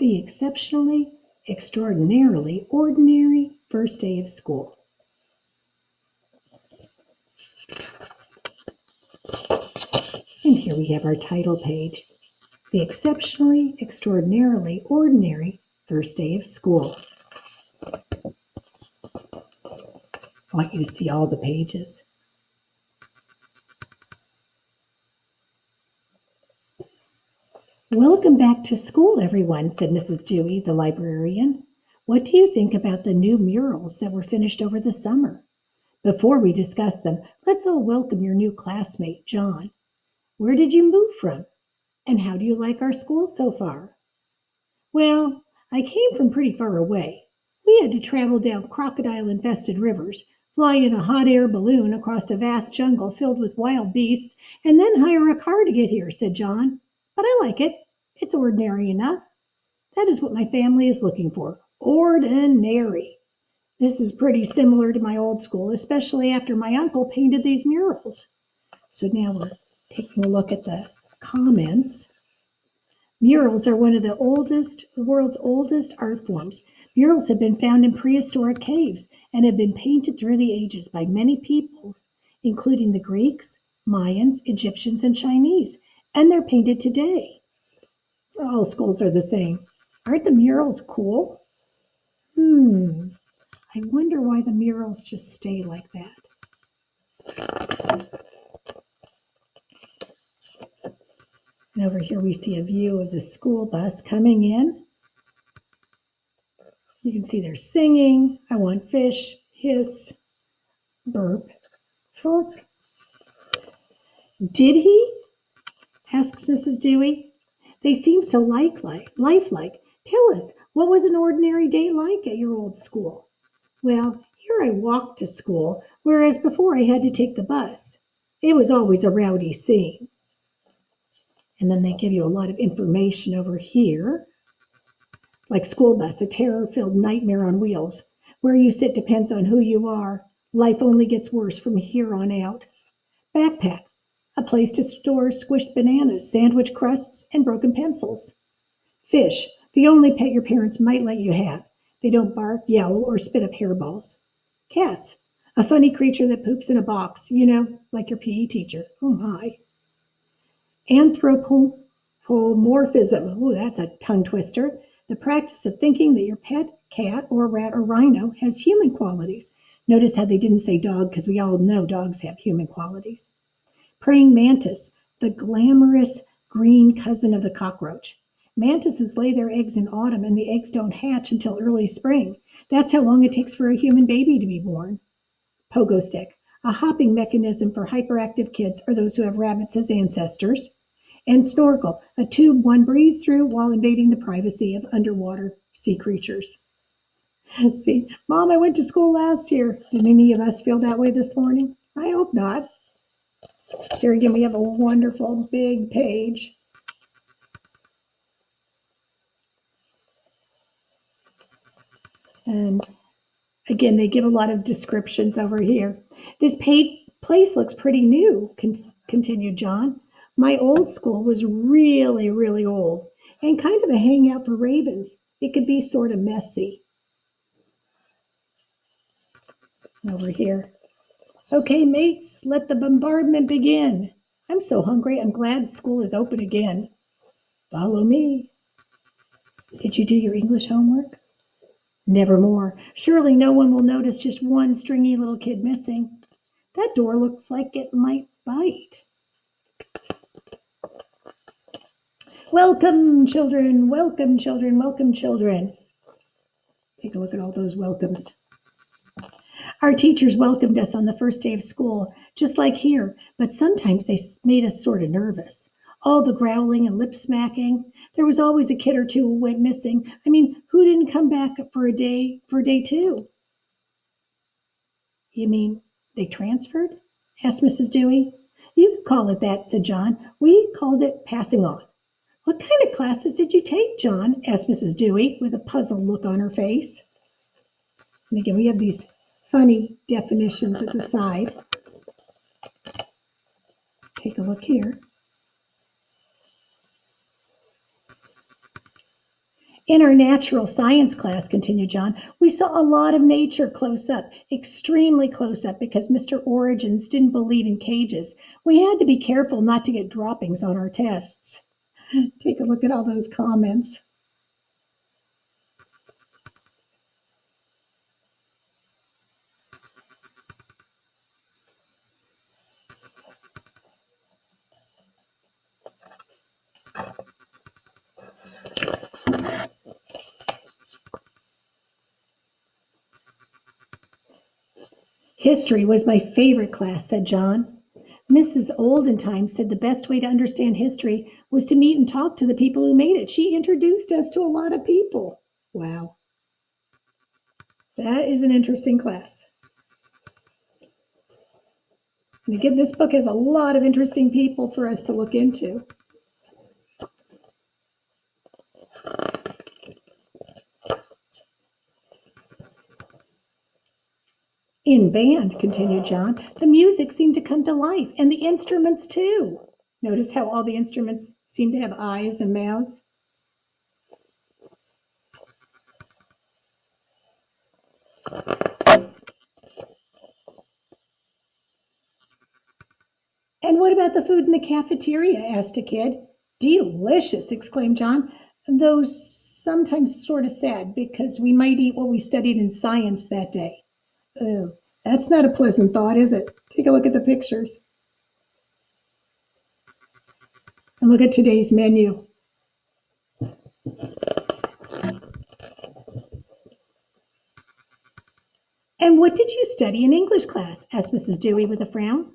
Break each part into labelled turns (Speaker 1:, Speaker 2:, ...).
Speaker 1: the exceptionally, extraordinarily ordinary first day of school. And here we have our title page, the exceptionally, extraordinarily ordinary first day of school. I want you to see all the pages. Welcome back to school, everyone, said Mrs. Dewey, the librarian. What do you think about the new murals that were finished over the summer? Before we discuss them, let's all welcome your new classmate, John. Where did you move from? And how do you like our school so far? Well, I came from pretty far away. We had to travel down crocodile-infested rivers, fly in a hot air balloon across a vast jungle filled with wild beasts, and then hire a car to get here, said John. But I like it. It's ordinary enough. That is what my family is looking for. Ordinary. This is pretty similar to my old school, especially after my uncle painted these murals. So now we're taking a look at the comments. Murals are one of the world's oldest art forms. Murals have been found in prehistoric caves and have been painted through the ages by many peoples, including the Greeks, Mayans, Egyptians, and Chinese, and they're painted today. All schools are the same. Aren't the murals cool? I wonder why the murals just stay like that. And over here we see a view of the school bus coming in. You can see they're singing, I want fish, hiss, burp, fork. Did he? Asks Mrs. Dewey. They seem so lifelike. Tell us, what was an ordinary day like at your old school? Well, here I walked to school, whereas before I had to take the bus. It was always a rowdy scene. And then they give you a lot of information over here. Like school bus, a terror-filled nightmare on wheels. Where you sit depends on who you are. Life only gets worse from here on out. Backpack, a place to store squished bananas, sandwich crusts, and broken pencils. Fish, the only pet your parents might let you have. They don't bark, yowl, or spit up hairballs. Cats, a funny creature that poops in a box, like your PE teacher. Oh my. Anthropomorphism, that's a tongue twister. The practice of thinking that your pet, cat, or rat, or rhino has human qualities. Notice how they didn't say dog, because we all know dogs have human qualities. Praying mantis, the glamorous green cousin of the cockroach. Mantises lay their eggs in autumn, and the eggs don't hatch until early spring. That's how long it takes for a human baby to be born. Pogo stick, a hopping mechanism for hyperactive kids or those who have rabbits as ancestors. And snorkel, a tube one breathes through while invading the privacy of underwater sea creatures. See, Mom, I went to school last year. Did any of us feel that way this morning? I hope not. Here again, we have a wonderful big page. And again, they give a lot of descriptions over here. This place looks pretty new, continued John. My old school was really, really old and kind of a hangout for ravens. It could be sort of messy. Over here. Okay, mates, let the bombardment begin. I'm so hungry. I'm glad school is open again. Follow me. Did you do your English homework? Nevermore. Surely no one will notice just one stringy little kid missing. That door looks like it might bite. Welcome, children. Welcome, children. Welcome, children. Take a look at all those welcomes. Our teachers welcomed us on the first day of school, just like here, but sometimes they made us sort of nervous. All the growling and lip smacking. There was always a kid or two who went missing. I mean, who didn't come back for day two? You mean they transferred? Asked Mrs. Dewey. You could call it that, said John. We called it passing on. What kind of classes did you take, John? Asked Mrs. Dewey with a puzzled look on her face. And again, we have these funny definitions at the side. Take a look here. In our natural science class, continued John, we saw a lot of nature close up, extremely close up, because Mr. Origins didn't believe in cages. We had to be careful not to get droppings on our tests. Take a look at all those comments. History was my favorite class, said John. Mrs. Oldentime said the best way to understand history was to meet and talk to the people who made it. She introduced us to a lot of people. Wow, that is an interesting class. And again, this book has a lot of interesting people for us to look into. In band, continued John, the music seemed to come to life, and the instruments too. Notice how all the instruments seem to have eyes and mouths? And what about the food in the cafeteria? Asked a kid. Delicious, exclaimed John, though sometimes sort of sad because we might eat what we studied in science that day. Oh, that's not a pleasant thought, is it? Take a look at the pictures. And look at today's menu. And what did you study in English class? Asked Mrs. Dewey with a frown.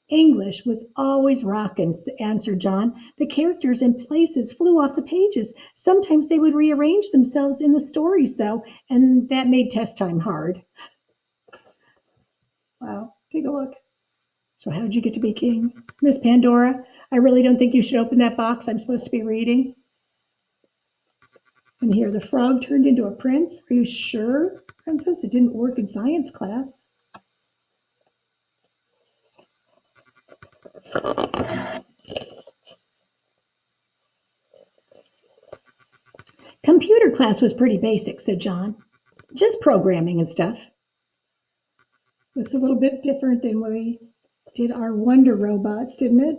Speaker 1: English was always rockin', answered John. The characters and places flew off the pages. Sometimes they would rearrange themselves in the stories, though, and that made test time hard. Wow, take a look. So, how'd you get to be king? Miss Pandora, I really don't think you should open that box. I'm supposed to be reading. And here, the frog turned into a prince. Are you sure, Princess? It didn't work in science class. Computer class was pretty basic, said John. Just programming and stuff. Looks a little bit different than when we did our Wonder Robots, didn't it?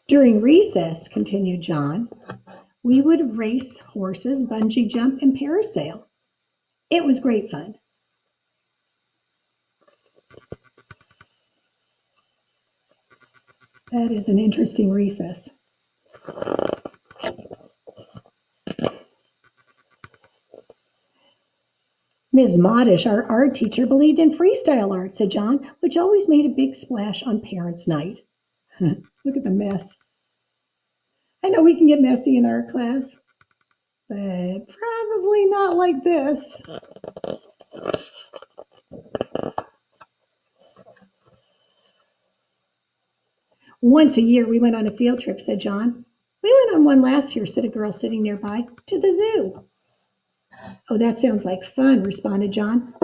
Speaker 1: During recess, continued John, we would race horses, bungee jump, and parasail. It was great fun. That is an interesting recess. Ms. Modish, our art teacher, believed in freestyle art, said John, which always made a big splash on Parents' Night. Look at the mess. I know we can get messy in our class, but probably not like this. Once a year we went on a field trip, said John. We went on one last year, said a girl sitting nearby, to the zoo. Oh, that sounds like fun, responded John.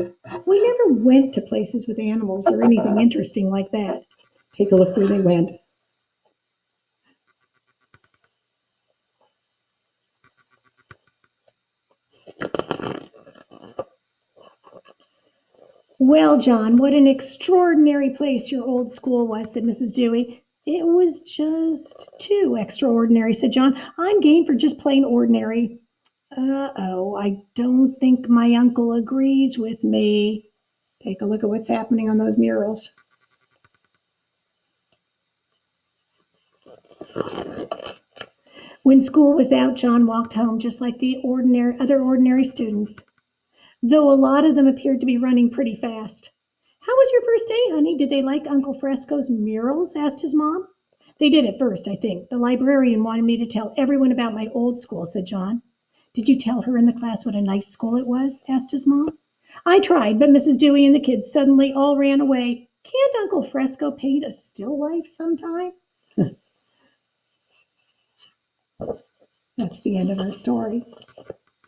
Speaker 1: We never went to places with animals or anything interesting like that. Take a look where they went. Well, John, what an extraordinary place your old school was, said Mrs. Dewey. It was just too extraordinary, said John. I'm game for just plain ordinary. Uh-oh, I don't think my uncle agrees with me. Take a look at what's happening on those murals. When school was out, John walked home just like the other ordinary students, though a lot of them appeared to be running pretty fast. How was your first day, honey? Did they like Uncle Fresco's murals? Asked his mom. They did at first, I think. The librarian wanted me to tell everyone about my old school, said John. Did you tell her in the class what a nice school it was? Asked his mom. I tried, but Mrs. Dewey and the kids suddenly all ran away. Can't Uncle Fresco paint a still life sometime? That's the end of our story.